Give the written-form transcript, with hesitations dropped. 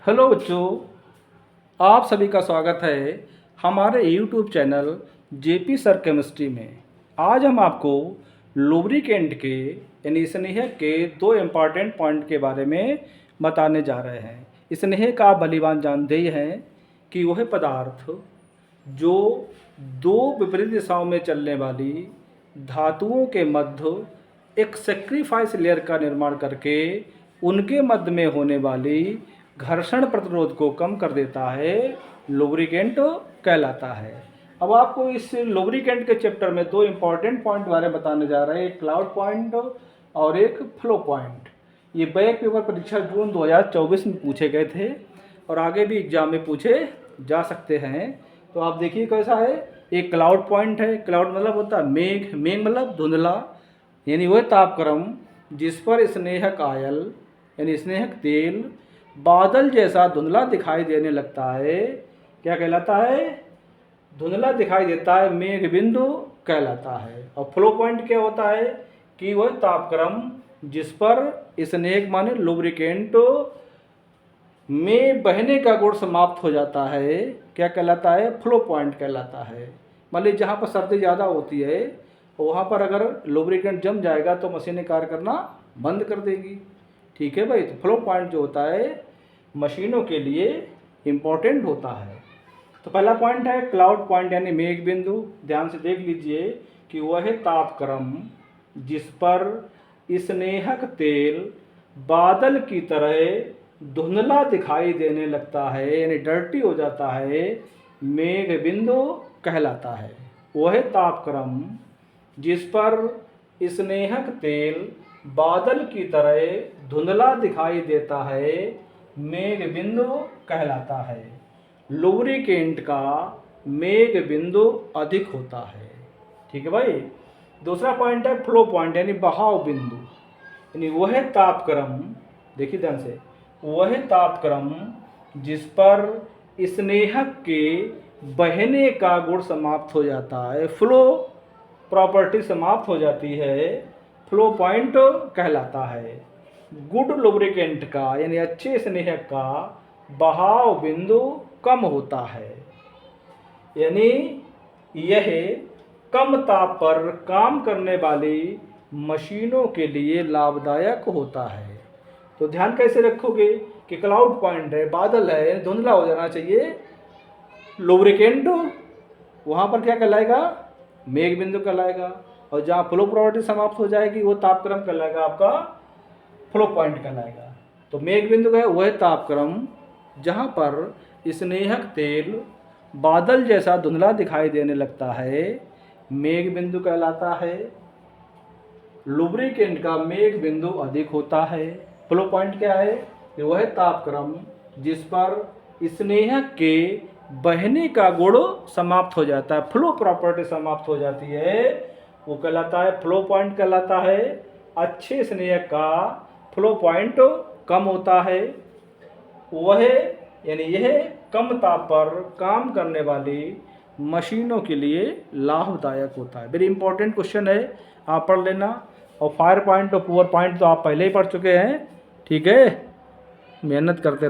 Hello बच्चों, आप सभी का स्वागत है हमारे YouTube channel JP sir chemistry में। आज हम आपको लुब्रिकेंट के यानी स्नेहक के दो इम्पॉर्टेंट पॉइंट के बारे में बताने जा रहे हैं। स्नेहक आप भलीभांति जानते ही हैं कि वह पदार्थ जो दो विपरीत दिशाओं में चलने वाली धातुओं के मध्य एक सेक्रीफाइस लेयर का निर्माण करके उनके मध्य में होने वाली घर्षण प्रतिरोध को कम कर देता है, लुब्रिकेंट कहलाता है। अब आपको इस लुब्रिकेंट के चैप्टर में दो इम्पॉर्टेंट पॉइंट बारे में बताने जा रहे हैं, एक क्लाउड पॉइंट और एक फ्लो पॉइंट। ये बैक पेपर परीक्षा जून 2024 में पूछे गए थे और आगे भी एग्जाम में पूछे जा सकते हैं। तो आप देखिए कैसा है। एक क्लाउड पॉइंट है। क्लाउड मतलब होता है मेघ, मेघ मतलब धुंधला, यानी वह तापक्रम जिस पर स्नेहक आयल यानी स्नेहक तेल बादल जैसा धुंधला दिखाई देने लगता है। क्या कहलाता है? धुंधला दिखाई देता है, मेघ बिंदु कहलाता है। और फ्लो पॉइंट क्या होता है कि वह तापक्रम जिस पर स्नेहक माने लुब्रिकेंट में बहने का गुण समाप्त हो जाता है, क्या कहलाता है? फ्लो पॉइंट कहलाता है। मान लीजिए जहाँ पर सर्दी ज़्यादा होती है वहाँ पर अगर लुब्रिकेंट जम जाएगा तो मशीनें कार्य करना बंद कर देगी। ठीक है भाई। तो फ्लो पॉइंट जो होता है मशीनों के लिए इम्पोर्टेंट होता है। तो पहला पॉइंट है क्लाउड पॉइंट यानी मेघ बिंदु। ध्यान से देख लीजिए कि वह तापक्रम जिस पर स्नेहक तेल बादल की तरह धुंधला दिखाई देने लगता है यानी डर्टी हो जाता है, मेघ बिंदु कहलाता है। वह तापक्रम जिस पर स्नेहक तेल बादल की तरह धुंधला दिखाई देता है, मेघ बिंदु कहलाता है। लुब्रिकेंट का मेघ बिंदु अधिक होता है। ठीक है भाई। दूसरा पॉइंट है फ्लो पॉइंट यानी बहाव बिंदु, यानी वह तापक्रम, देखिए ध्यान से, वह तापक्रम जिस पर स्नेहक के बहने का गुण समाप्त हो जाता है, फ्लो प्रॉपर्टी समाप्त हो जाती है, फ्लो पॉइंट कहलाता है। गुड लुब्रिकेंट का यानी अच्छे स्नेहक का बहाव बिंदु कम होता है, यानी यह कम ताप पर काम करने वाली मशीनों के लिए लाभदायक होता है। तो ध्यान कैसे रखोगे कि क्लाउड पॉइंट है, बादल है, धुंधला हो जाना चाहिए, लुब्रिकेंट वहाँ पर क्या कहलाएगा? मेघ बिंदु कहलाएगा। और जहाँ फ्लो प्रॉपर्टी समाप्त हो जाएगी वो तापक्रम कहलाएगा आपका फ्लो पॉइंट कहलाएगा। तो मेघ बिंदु का है वह तापक्रम जहाँ पर स्नेहक तेल बादल जैसा धुंधला दिखाई देने लगता है, मेघ बिंदु कहलाता है। लुब्रिकेंट का मेघ बिंदु अधिक होता है। फ्लो पॉइंट क्या है? वह तापक्रम जिस पर स्नेहक के बहने का गुण समाप्त हो जाता है, फ्लो प्रॉपर्टी समाप्त हो जाती है, वो कहलाता है फ्लो पॉइंट कहलाता है। अच्छे स्नेहक का फ्लो पॉइंट कम होता है, वह यानी यह कम ताप पर काम करने वाली मशीनों के लिए लाभदायक होता है। वेरी इंपॉर्टेंट क्वेश्चन है, आप पढ़ लेना। और फायर पॉइंट और पुअर पॉइंट तो आप पहले ही पढ़ चुके हैं। ठीक है, मेहनत करते